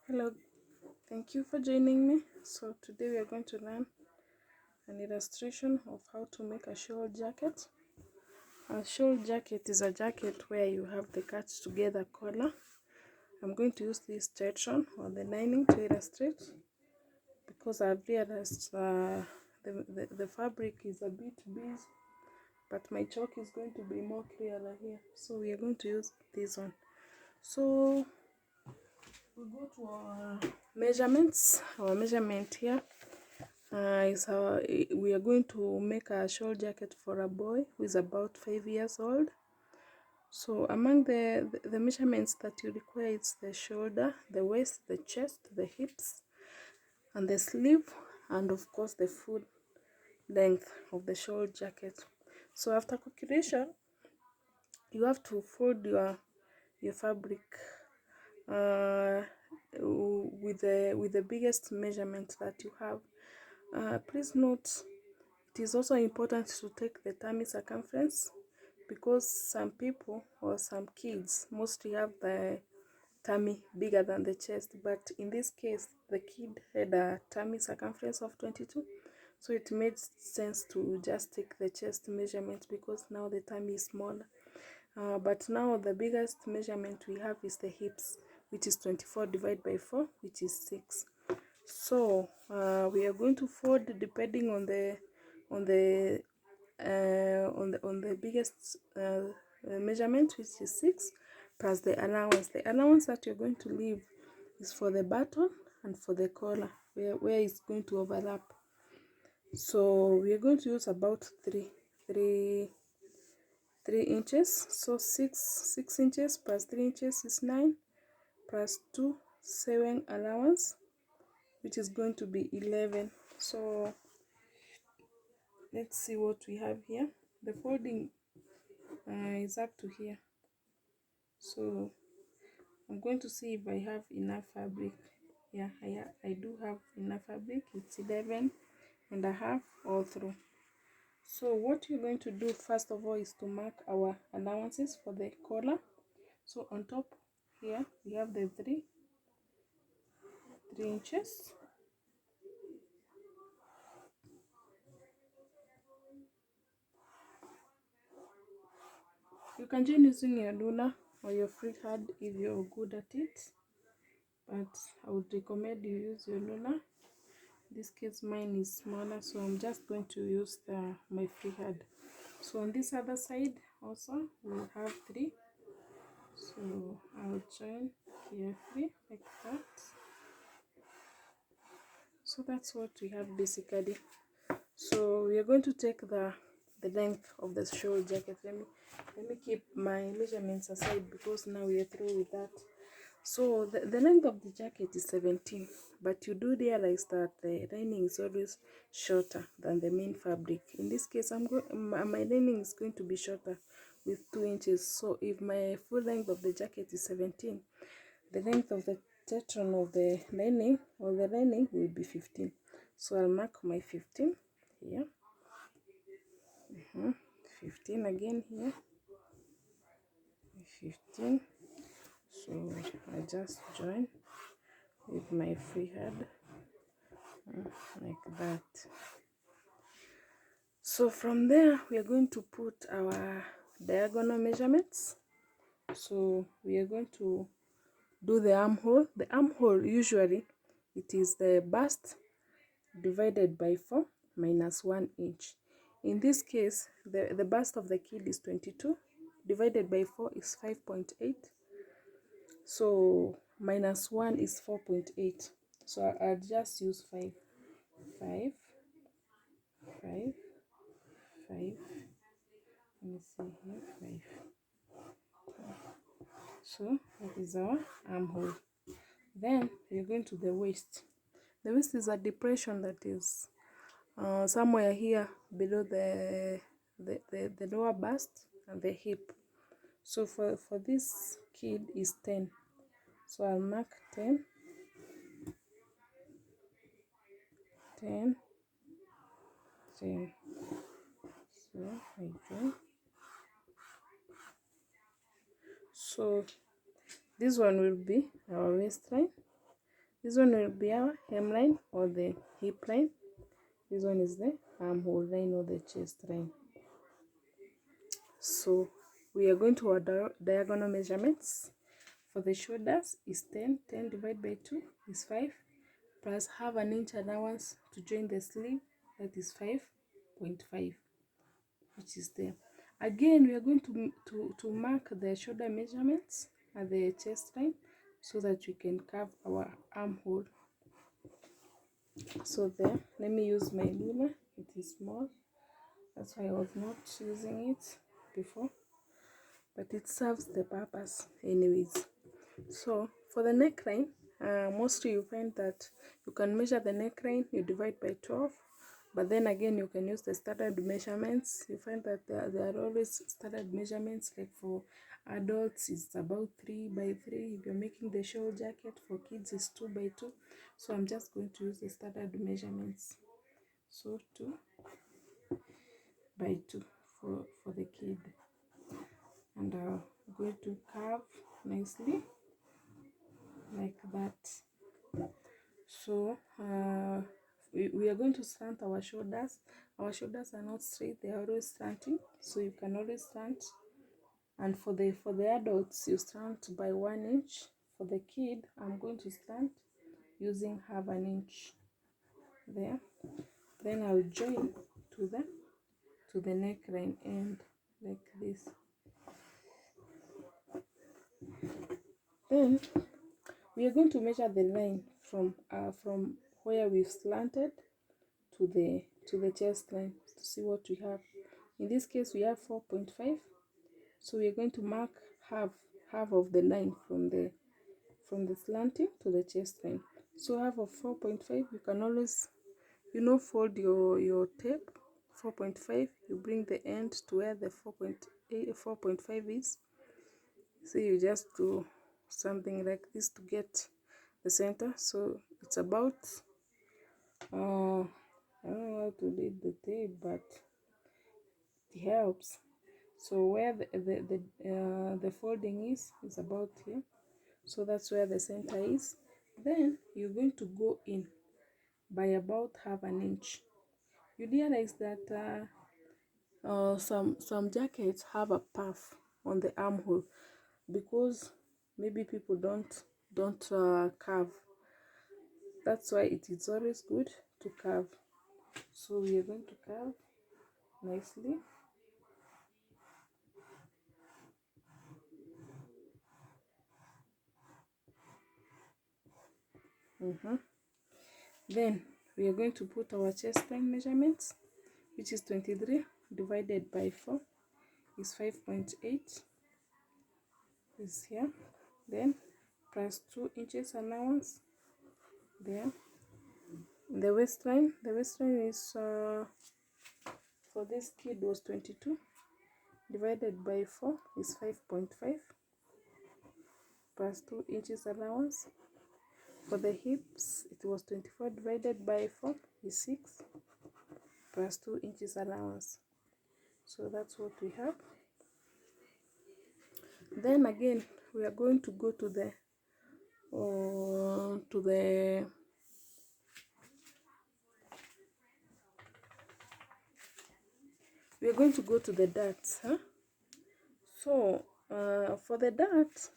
Hello, thank you for joining me. So today we are going to learn an illustration of how to make a shawl jacket. A shawl jacket is a jacket where you have the cut together collar. I'm going to use this tetron or the lining to illustrate because I've realized the fabric is a bit busy, but my chalk is going to be more clearer here. So we are going to use this one. So we go to our measurements. Our measurement here we are going to make a shawl jacket for a boy who is about 5 years old. So among the measurements that you require is the shoulder, the waist, the chest, the hips, and the sleeve, and of course the full length of the shawl jacket. So after calculation, you have to fold your fabric with the biggest measurement that you have. Please note, it is also important to take the tummy circumference because some people or some kids mostly have the tummy bigger than the chest, but in this case the kid had a tummy circumference of 22, so it made sense to just take the chest measurement because now the tummy is smaller. But now the biggest measurement we have is the hips, which is 24 divided by 4, which is 6. So we are going to fold depending on the biggest measurement, which is 6, plus the allowance. The allowance that you're going to leave is for the button and for the collar where it's going to overlap. So we are going to use about 3 inches. So 6 inches plus 3 inches is 9, plus 2 sewing allowance, which is going to be 11. So let's see what we have here. The folding is up to here, so I'm going to see if I have enough fabric. Yeah, I do have enough fabric. It's 11.5 all through. So what you're going to do first of all is to mark our allowances for the collar. So on top here we have the 3 inches. You can join using your ruler or your freehand if you're good at it, but I would recommend you use your ruler. In this case mine is smaller, so I'm just going to use my freehand. So on this other side also we'll have 3, so I'll join here 3 like that. So that's what we have basically. So we are going to take the length of the shawl jacket. Let me keep my measurements aside because now we are through with that. So the length of the jacket is 17, but you do realize that the lining is always shorter than the main fabric. In this case, my lining is going to be shorter with 2 inches. So if my full length of the jacket is 17, the length of the tetron of the lining will be 15. So I'll mark my 15 here. 15 again here. 15. So I just join with my freehand like that. So from there we are going to put our diagonal measurements. So we are going to do the armhole. The armhole, usually it is the bust divided by 4 minus 1 inch. In this case the bust of the kid is 22, divided by 4 is 5.8, so minus 1 is 4.8. so I'll just use 5. Let me see here, 5. So that is our armhole. Then we're going to the waist. The waist is a depression that is somewhere here below the lower bust and the hip. So for this kid is 10, so I'll mark 10, 10, 10. So I join. So this one will be our waistline. This one will be our hemline or the hip line. This one is the armhole line or the chest line. So we are going to our diagonal measurements. For the shoulders is 10. 10 divided by 2 is 5, plus half an inch allowance to join the sleeve, that is 5.5, which is there. Again, we are going to mark the shoulder measurements at the chest line so that we can carve our armhole. So there, let me use my ruler. It is small, that's why I was not using it before, but it serves the purpose anyways. So for the neckline, mostly you find that you can measure the neckline, you divide by 12, but then again you can use the standard measurements. You find that there are always standard measurements, like for adults it's about 3 by 3. If you're making the shawl jacket, for kids it's 2 by 2. So I'm just going to use the standard measurements. So 2 by 2 for the kid, and I'm going to carve nicely like that. So we are going to slant our shoulders. Our shoulders are not straight, they are always slanting, so you can always slant. And for the adults, you slant by 1 inch. For the kid, I'm going to slant using half an inch there. Then I'll join to the neckline end like this. Then we are going to measure the line from where we've slanted to the chest line to see what we have. In this case we have 4.5, so we are going to mark half of the line from the slanting to the chest line. So half of 4.5, you can always, fold your tape. 4.5, you bring the end to where the 4.5 is. So you just do something like this to get the center. So it's about I don't know how to read the tape, but it helps. So where the folding is about here, so that's where the center is. Then you're going to go in by about half an inch. You realize that some jackets have a puff on the armhole because maybe people don't carve. That's why it is always good to carve. So we are going to carve nicely. Then we are going to put our chest line measurements, which is 23 divided by 4 is 5.8, is here. Then plus 2 inches allowance there. The waistline is for this kid was 22 divided by 4 is 5.5 plus 2 inches allowance. For the hips, it was 24 divided by 4 is 6 plus 2 inches allowance. So that's what we have. Then again, we are going to go to the darts. So for the dart,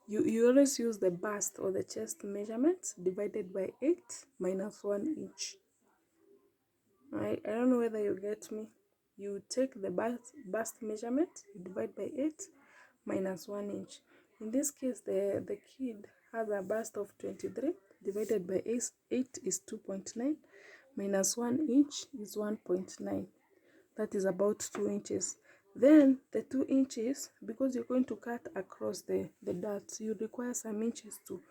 you always use the bust or the chest measurement divided by 8 minus 1 inch. I don't know whether you get me. You take the bust measurement, you divide by 8 minus 1 inch. In this case, the kid has a bust of 23 divided by 8 is 2.9 minus 1 inch is 1.9. That is about 2 inches. Then the 2 inches, because you're going to cut across the darts, you require some inches to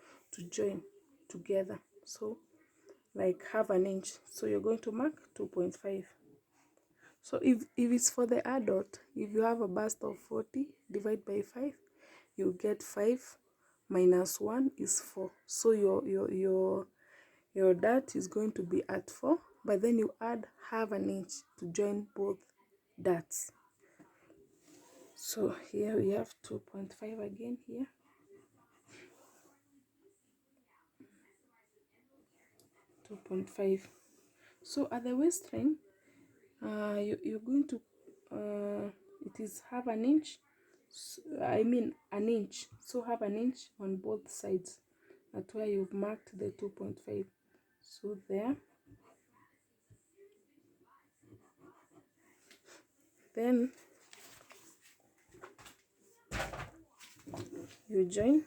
join together. So like half an inch. So you're going to mark 2.5. So if it's for the adult, if you have a bust of 40, divide by 5, you get 5 minus 1 is 4. So your dart is going to be at 4, but then you add half an inch to join both darts. So here we have 2.5 again here. 2.5. So at the waistline, you're going to it is half an inch, I mean an inch, so have an inch on both sides at where you've marked the 2.5. So there, then you join.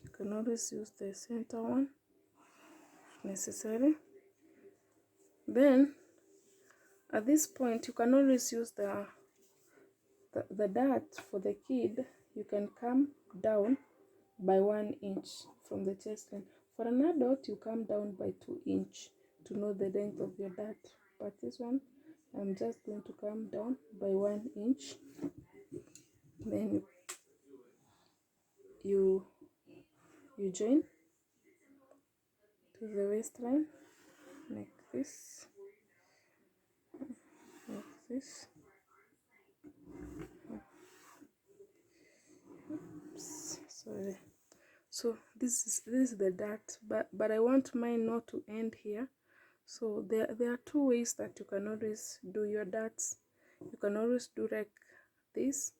You can always use the center one if necessary. Then at this point you can always use the dart for the kid. You can come down by 1 inch from the chest line. For an adult, you come down by 2 inch to know the length of your dart. But this one, I'm just going to come down by 1 inch. Then you join to the waistline like this, like this. Oops, sorry. So this is the dart, but I want mine not to end here. So there are two ways that you can always do your darts. You can always do like this.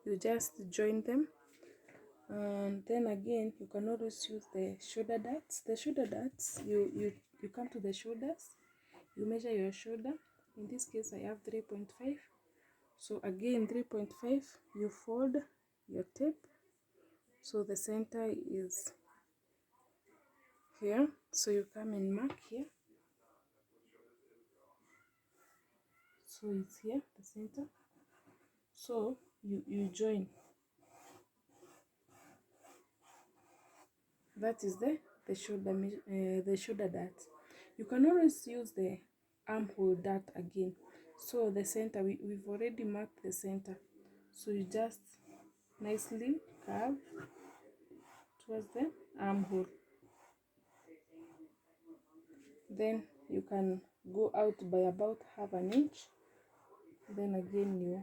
You just join them, and then again you can always use the shoulder darts. The shoulder darts, you come to the shoulders, you measure your shoulder. In this case I have 3.5. So again 3.5, you fold your tape, so the center is here, so you come and mark here. So it's here, the center. So you join. That is the shoulder dart. You can always use the armhole dart again. So the center, we've already marked the center. So you just nicely curve towards the armhole. Then you can go out by about half an inch. Then again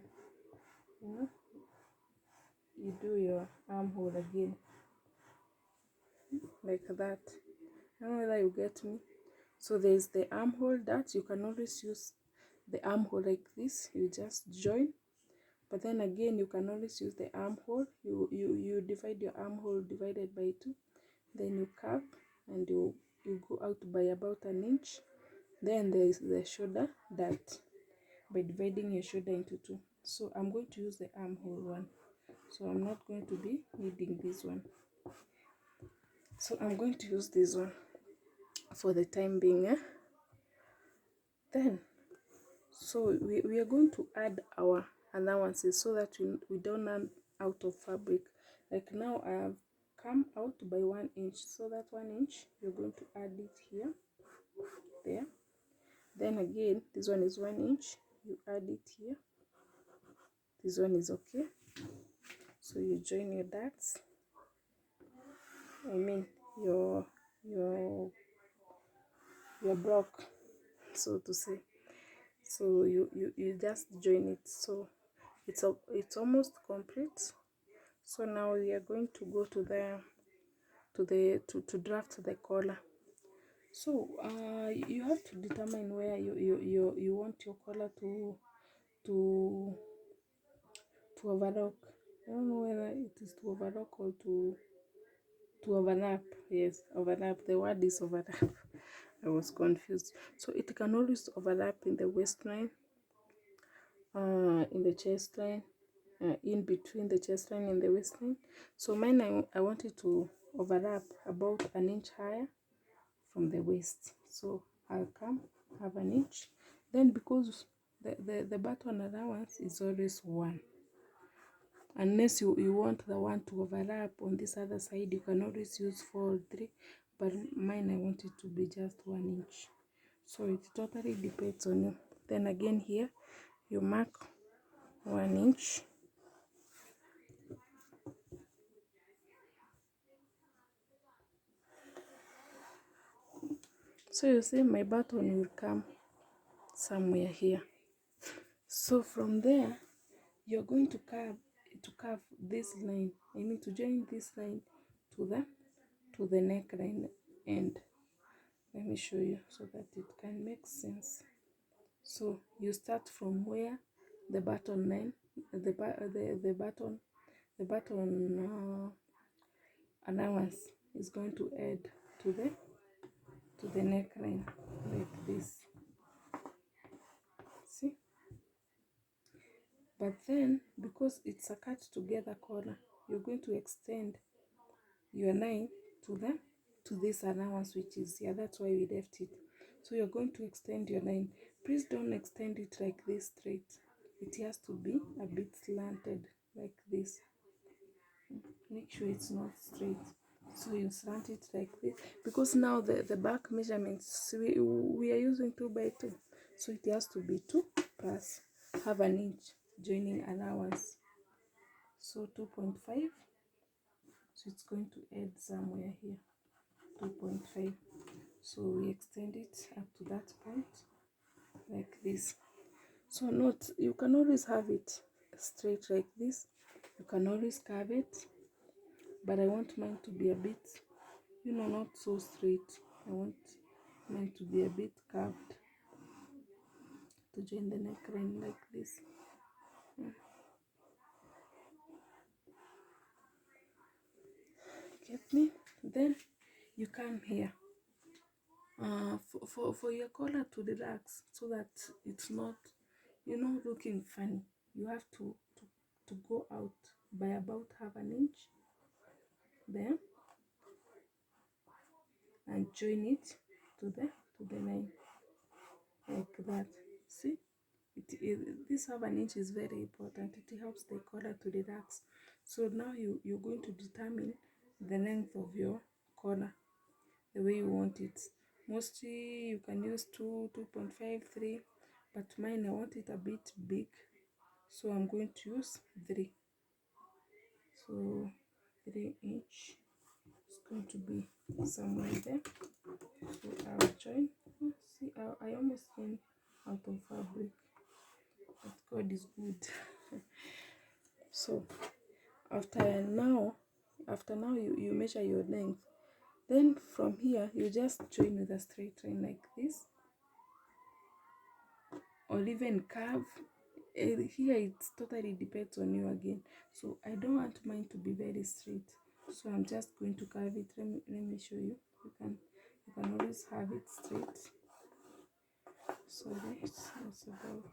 you do your armhole again like that. I don't know whether you get me. So there's the armhole dart. You can always use the armhole like this. You just join, but then again you can always use the armhole. You divide your armhole divided by 2, then you curve and you go out by about an inch. Then there is the shoulder dart, by dividing your shoulder into 2. So I'm going to use the armhole one, so I'm not going to be needing this one. So I'm going to use this one for the time being. Then so we are going to add our allowances so that we don't run out of fabric. Like now I have come out by 1 inch, so that 1 inch you're going to add it here, there. Then again this one is 1 inch, you add it here. This one is okay. So you join your darts, I mean your block, so to say. So you just join it. So it's almost complete. So now we are going to go to to draft the collar. So you have to determine where you want your collar to overlock. I don't know whether it is to overlock or to overlap. Yes, overlap. The word is overlap. I was confused. So it can always overlap in the waistline, in the chest line, in between the chest line and the waistline. So mine, I wanted to overlap about an inch higher from the waist. So I'll come have an inch. Then because the button allowance is always 1, unless you want the one to overlap on this other side, you can always use 4 or 3, but mine I want it to be just 1 inch. So it totally depends on you. Then again here you mark 1 inch. So you see my button will come somewhere here. So from there you're going to curve this line. I mean to join this line to the neckline end. Let me show you so that it can make sense. So you start from where the button line, the button allowance is going to add to the neckline like this. See? But then because it's a cut together collar, you're going to extend your line to this allowance, which is here. That's why we left it. So you're going to extend your line. Please don't extend it like this straight. It has to be a bit slanted like this. Make sure it's not straight. So you slant it like this, because now the back measurements, we are using 2 by 2, so it has to be 2 plus half an inch joining allowance, so 2.5. So it's going to add somewhere here 2.5. so we extend it up to that point like this. So note, you can always have it straight like this, you can always curve it, but I want mine to be a bit, you know, not so straight. I want mine to be a bit curved to join the neckline like this. Get me? Then you come here for your collar to relax, so that it's not, you know, looking funny. You have to go out by about half an inch there and join it to the line like that. See, this half an inch is very important. It helps the collar to relax. So now you're going to determine the length of your collar the way you want it. Mostly you can use 2.5, 3, but mine I want it a bit big, so I'm going to use 3. So 3 inch is going to be somewhere there. So I'll join. See, I almost came out of fabric, but God is good. So after now you measure your length. Then from here you just join with a straight line like this, or even curve. Here it totally depends on you again. So I don't want mine to be very straight, so I'm just going to curve it. Let me show you. You can always have it straight. So that's about,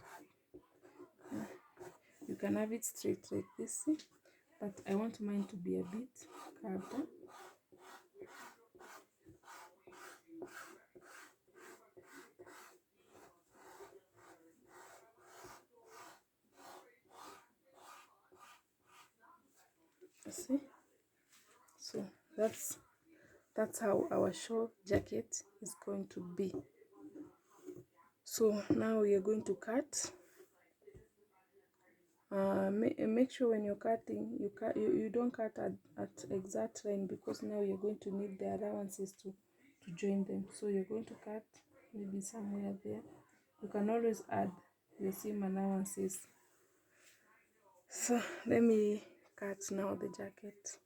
you can have it straight like this, but I want mine to be a bit curved. See, so that's how our shawl jacket is going to be. So now we are going to cut. Make sure when you're cutting, you don't cut at exact line, because now you're going to need the allowances to join them. So you're going to cut maybe somewhere there. You can always add your seam allowances. So let me cut now the jacket.